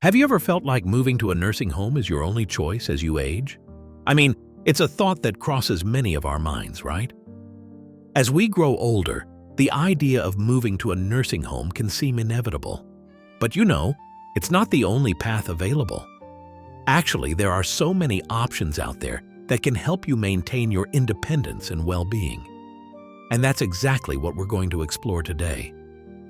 Have you ever felt like moving to a nursing home is your only choice as you age? I mean, it's a thought that crosses many of our minds, right? As we grow older, the idea of moving to a nursing home can seem inevitable. But it's not the only path available. Actually, there are so many options out there that can help you maintain your independence and well-being. And that's exactly what we're going to explore today.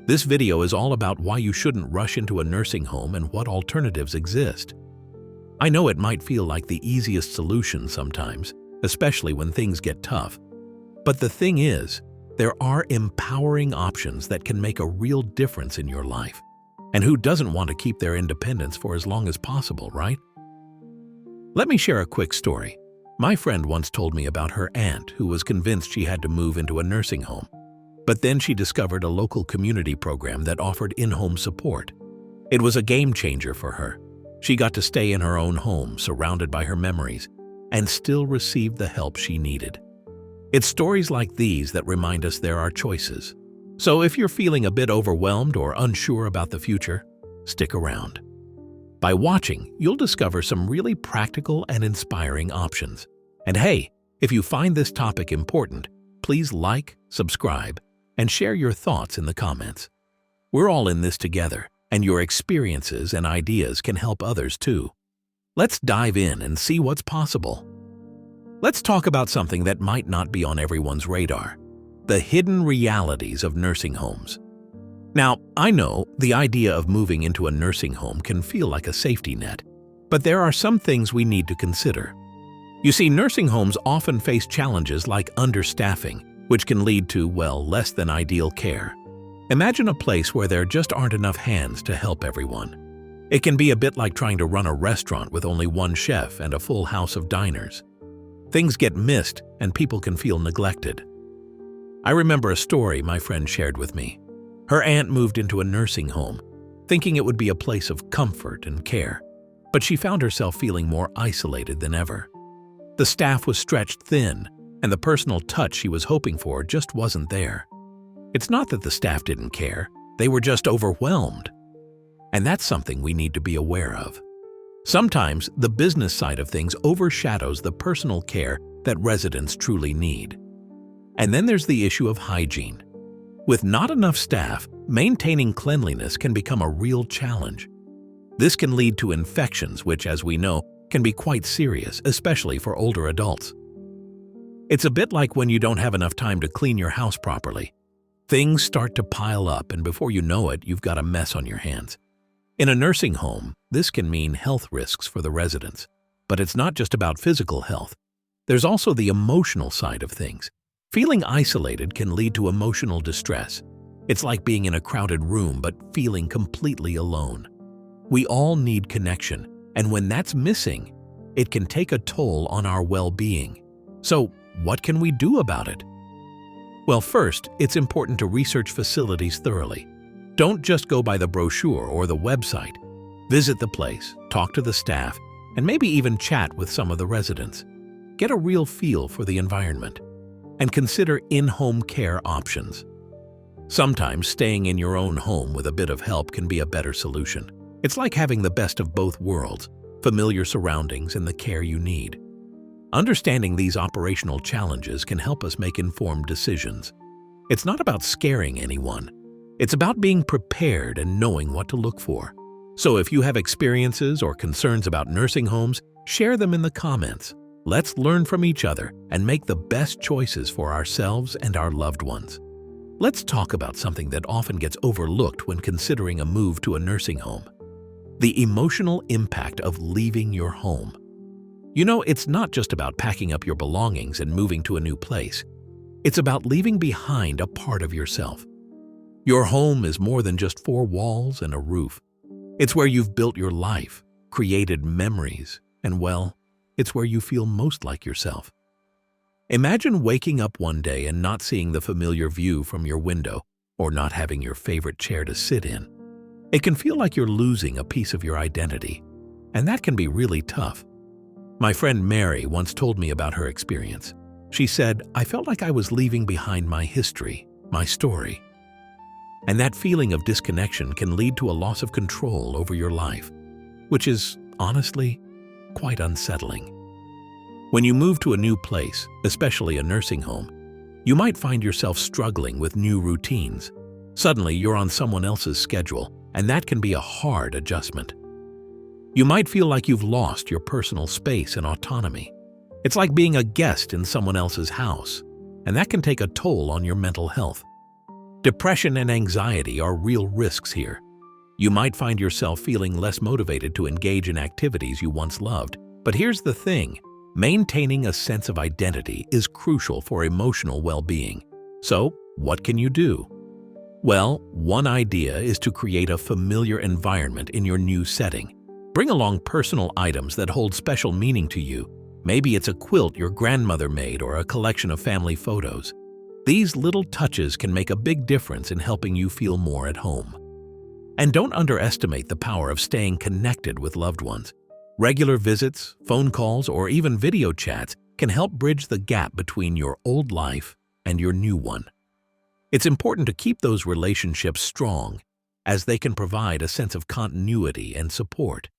This video is all about why you shouldn't rush into a nursing home and what alternatives exist. I know it might feel like the easiest solution sometimes, especially when things get tough. But the thing is, there are empowering options that can make a real difference in your life. And who doesn't want to keep their independence for as long as possible, right? Let me share a quick story. My friend once told me about her aunt who was convinced she had to move into a nursing home. But then she discovered a local community program that offered in-home support. It was a game changer for her. She got to stay in her own home, surrounded by her memories, and still received the help she needed. It's stories like these that remind us there are choices. So if you're feeling a bit overwhelmed or unsure about the future, stick around. By watching, you'll discover some really practical and inspiring options. And hey, if you find this topic important, please like, subscribe, and share your thoughts in the comments. We're all in this together, and your experiences and ideas can help others too. Let's dive in and see what's possible. Let's talk about something that might not be on everyone's radar: the hidden realities of nursing homes. Now, I know the idea of moving into a nursing home can feel like a safety net, but there are some things we need to consider. You see, nursing homes often face challenges like understaffing, which can lead to, less than ideal care. Imagine a place where there just aren't enough hands to help everyone. It can be a bit like trying to run a restaurant with only one chef and a full house of diners. Things get missed and people can feel neglected. I remember a story my friend shared with me. Her aunt moved into a nursing home, thinking it would be a place of comfort and care, but she found herself feeling more isolated than ever. The staff was stretched thin, and the personal touch she was hoping for just wasn't there. It's not that the staff didn't care, they were just overwhelmed. And that's something we need to be aware of. Sometimes the business side of things overshadows the personal care that residents truly need. And then there's the issue of hygiene. With not enough staff, maintaining cleanliness can become a real challenge. This can lead to infections, which, as we know, can be quite serious, especially for older adults. It's a bit like when you don't have enough time to clean your house properly. Things start to pile up, and before you know it, you've got a mess on your hands. In a nursing home, this can mean health risks for the residents. But it's not just about physical health. There's also the emotional side of things. Feeling isolated can lead to emotional distress. It's like being in a crowded room but feeling completely alone. We all need connection, and when that's missing, it can take a toll on our well-being. So, what can we do about it? Well, first, it's important to research facilities thoroughly. Don't just go by the brochure or the website. Visit the place, talk to the staff, and maybe even chat with some of the residents. Get a real feel for the environment. And consider in-home care options. Sometimes staying in your own home with a bit of help can be a better solution. It's like having the best of both worlds, familiar surroundings and the care you need. Understanding these operational challenges can help us make informed decisions. It's not about scaring anyone. It's about being prepared and knowing what to look for. So if you have experiences or concerns about nursing homes, share them in the comments. Let's learn from each other and make the best choices for ourselves and our loved ones. Let's talk about something that often gets overlooked when considering a move to a nursing home: the emotional impact of leaving your home. It's not just about packing up your belongings and moving to a new place. It's about leaving behind a part of yourself. Your home is more than just four walls and a roof. It's where you've built your life, created memories, and it's where you feel most like yourself. Imagine waking up one day and not seeing the familiar view from your window, or not having your favorite chair to sit in. It can feel like you're losing a piece of your identity, and that can be really tough. My friend Mary once told me about her experience. She said, "I felt like I was leaving behind my history, my story." And that feeling of disconnection can lead to a loss of control over your life. which is, honestly, quite unsettling. When you move to a new place, especially a nursing home, you might find yourself struggling with new routines. Suddenly, you're on someone else's schedule, and that can be a hard adjustment. You might feel like you've lost your personal space and autonomy. It's like being a guest in someone else's house, and that can take a toll on your mental health. Depression and anxiety are real risks here. You might find yourself feeling less motivated to engage in activities you once loved. But here's the thing, maintaining a sense of identity is crucial for emotional well-being. So, what can you do? Well, one idea is to create a familiar environment in your new setting. Bring along personal items that hold special meaning to you. Maybe it's a quilt your grandmother made or a collection of family photos. These little touches can make a big difference in helping you feel more at home. And don't underestimate the power of staying connected with loved ones. Regular visits, phone calls, or even video chats can help bridge the gap between your old life and your new one. It's important to keep those relationships strong, as they can provide a sense of continuity and support.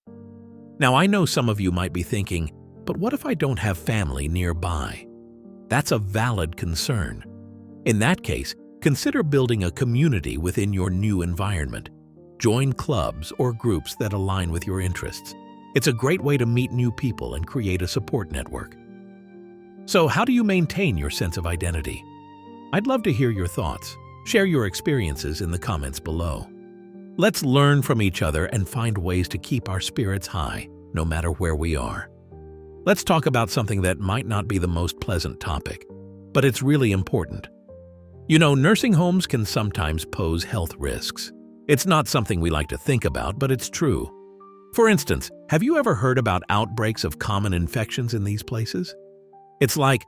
Now, I know some of you might be thinking, but what if I don't have family nearby? That's a valid concern. In that case, consider building a community within your new environment. Join clubs or groups that align with your interests. It's a great way to meet new people and create a support network. So, how do you maintain your sense of identity? I'd love to hear your thoughts. Share your experiences in the comments below. Let's learn from each other and find ways to keep our spirits high, no matter where we are. Let's talk about something that might not be the most pleasant topic, but it's really important. You know, nursing homes can sometimes pose health risks. It's not something we like to think about, but it's true. For instance, have you ever heard about outbreaks of common infections in these places? It's like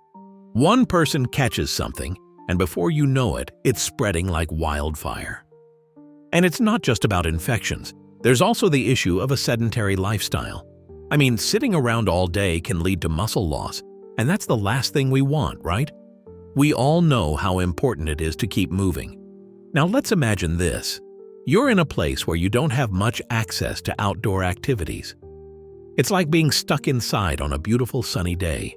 one person catches something, and before you know it, it's spreading like wildfire. And it's not just about infections. There's also the issue of a sedentary lifestyle. I mean, sitting around all day can lead to muscle loss, and that's the last thing we want, right? We all know how important it is to keep moving. Now let's imagine this. You're in a place where you don't have much access to outdoor activities. It's like being stuck inside on a beautiful sunny day.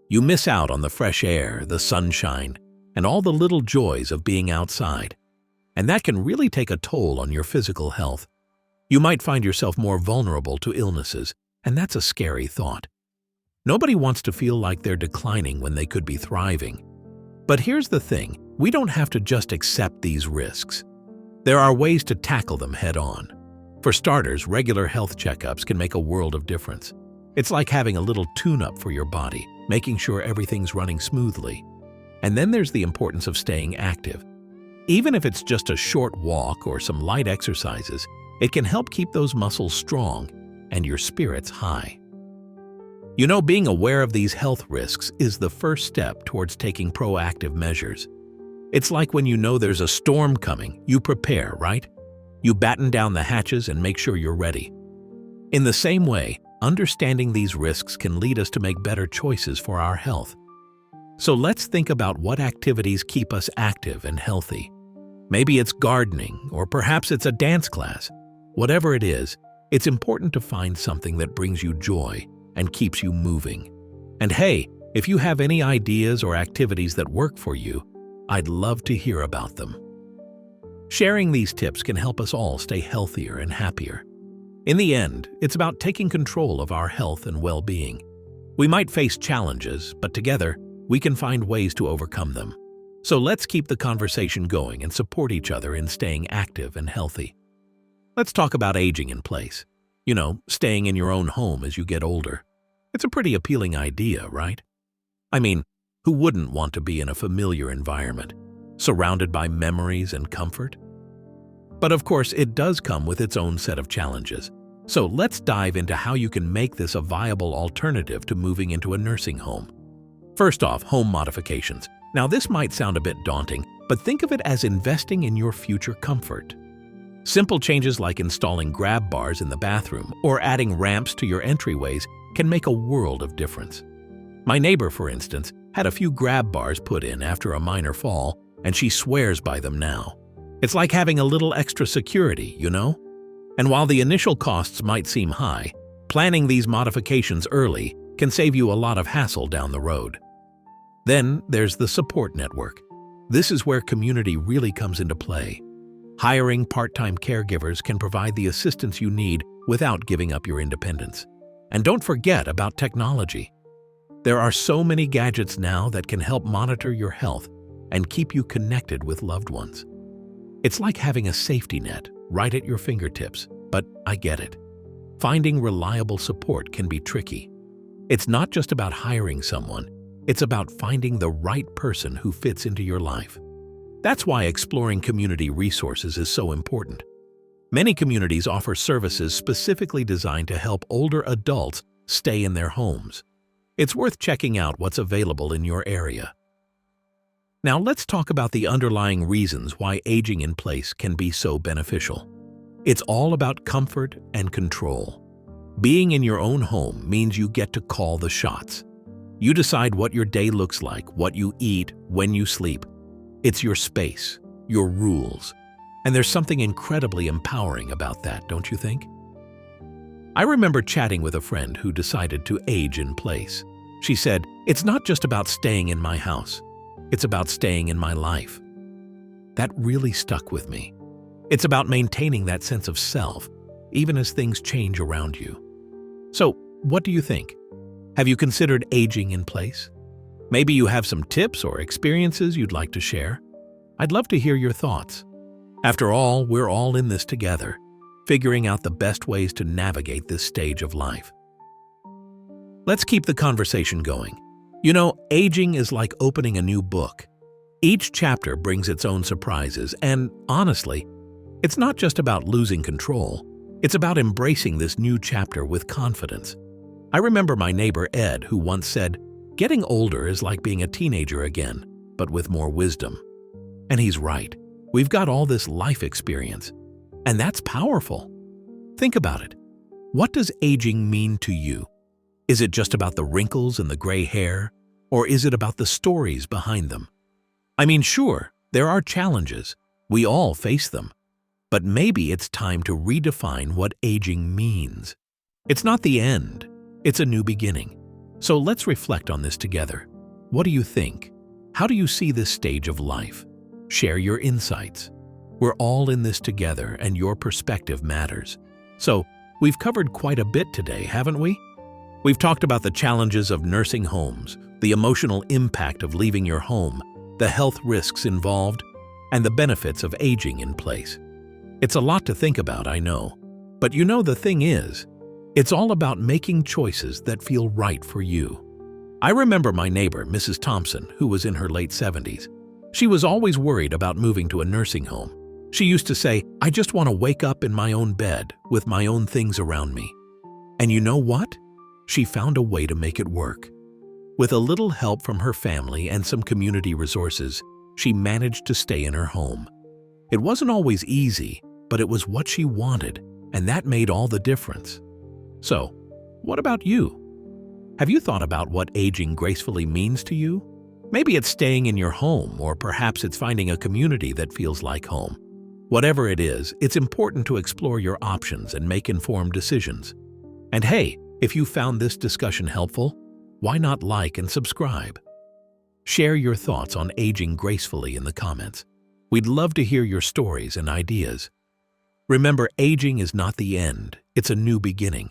You miss out on the fresh air, the sunshine, and all the little joys of being outside. And that can really take a toll on your physical health. You might find yourself more vulnerable to illnesses, and that's a scary thought. Nobody wants to feel like they're declining when they could be thriving. But here's the thing, we don't have to just accept these risks. There are ways to tackle them head-on. For starters, regular health checkups can make a world of difference. It's like having a little tune-up for your body, making sure everything's running smoothly. And then there's the importance of staying active. Even if it's just a short walk or some light exercises, it can help keep those muscles strong and your spirits high. You know, being aware of these health risks is the first step towards taking proactive measures. It's like when you know there's a storm coming, you prepare, right? You batten down the hatches and make sure you're ready. In the same way, understanding these risks can lead us to make better choices for our health. So let's think about what activities keep us active and healthy. Maybe it's gardening, or perhaps it's a dance class. Whatever it is, it's important to find something that brings you joy and keeps you moving. And hey, if you have any ideas or activities that work for you, I'd love to hear about them. Sharing these tips can help us all stay healthier and happier. In the end, it's about taking control of our health and well-being. We might face challenges, but together, we can find ways to overcome them. So let's keep the conversation going and support each other in staying active and healthy. Let's talk about aging in place. You know, staying in your own home as you get older. It's a pretty appealing idea, right? I mean, who wouldn't want to be in a familiar environment, surrounded by memories and comfort? But of course, it does come with its own set of challenges. So let's dive into how you can make this a viable alternative to moving into a nursing home. First off, home modifications. Now this might sound a bit daunting, but think of it as investing in your future comfort. Simple changes like installing grab bars in the bathroom or adding ramps to your entryways can make a world of difference. My neighbor, for instance, had a few grab bars put in after a minor fall, and she swears by them now. It's like having a little extra security, you know? And while the initial costs might seem high, planning these modifications early can save you a lot of hassle down the road. Then there's the support network. This is where community really comes into play. Hiring part-time caregivers can provide the assistance you need without giving up your independence. And don't forget about technology. There are so many gadgets now that can help monitor your health and keep you connected with loved ones. It's like having a safety net right at your fingertips, but I get it. Finding reliable support can be tricky. It's not just about hiring someone, it's about finding the right person who fits into your life. That's why exploring community resources is so important. Many communities offer services specifically designed to help older adults stay in their homes. It's worth checking out what's available in your area. Now let's talk about the underlying reasons why aging in place can be so beneficial. It's all about comfort and control. Being in your own home means you get to call the shots. You decide what your day looks like, what you eat, when you sleep. It's your space, your rules. And there's something incredibly empowering about that, don't you think? I remember chatting with a friend who decided to age in place. She said, "It's not just about staying in my house. It's about staying in my life." That really stuck with me. It's about maintaining that sense of self, even as things change around you. So, what do you think? Have you considered aging in place? Maybe you have some tips or experiences you'd like to share. I'd love to hear your thoughts. After all, we're all in this together, figuring out the best ways to navigate this stage of life. Let's keep the conversation going. You know, aging is like opening a new book. Each chapter brings its own surprises, and honestly, it's not just about losing control. It's about embracing this new chapter with confidence. I remember my neighbor Ed, who once said, "Getting older is like being a teenager again, but with more wisdom." And he's right. We've got all this life experience, and that's powerful. Think about it. What does aging mean to you? Is it just about the wrinkles and the gray hair, or is it about the stories behind them? I mean, sure, there are challenges. We all face them. But maybe it's time to redefine what aging means. It's not the end, it's a new beginning. So let's reflect on this together. What do you think? How do you see this stage of life? Share your insights. We're all in this together, and your perspective matters. So, we've covered quite a bit today, haven't we? We've talked about the challenges of nursing homes, the emotional impact of leaving your home, the health risks involved, and the benefits of aging in place. It's a lot to think about, I know. But you know, the thing is, it's all about making choices that feel right for you. I remember my neighbor, Mrs. Thompson, who was in her late 70s. She was always worried about moving to a nursing home. She used to say, "I just want to wake up in my own bed with my own things around me." And you know what? She found a way to make it work. With a little help from her family and some community resources, she managed to stay in her home. It wasn't always easy, but it was what she wanted, and that made all the difference. So, what about you? Have you thought about what aging gracefully means to you? Maybe it's staying in your home, or perhaps it's finding a community that feels like home. Whatever it is, it's important to explore your options and make informed decisions. And hey, if you found this discussion helpful, why not like and subscribe? Share your thoughts on aging gracefully in the comments. We'd love to hear your stories and ideas. Remember, aging is not the end, it's a new beginning.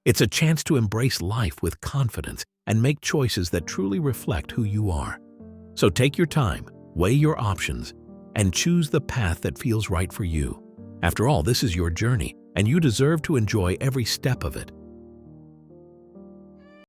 It's a chance to embrace life with confidence and make choices that truly reflect who you are. So take your time, weigh your options, and choose the path that feels right for you. After all, this is your journey, and you deserve to enjoy every step of it.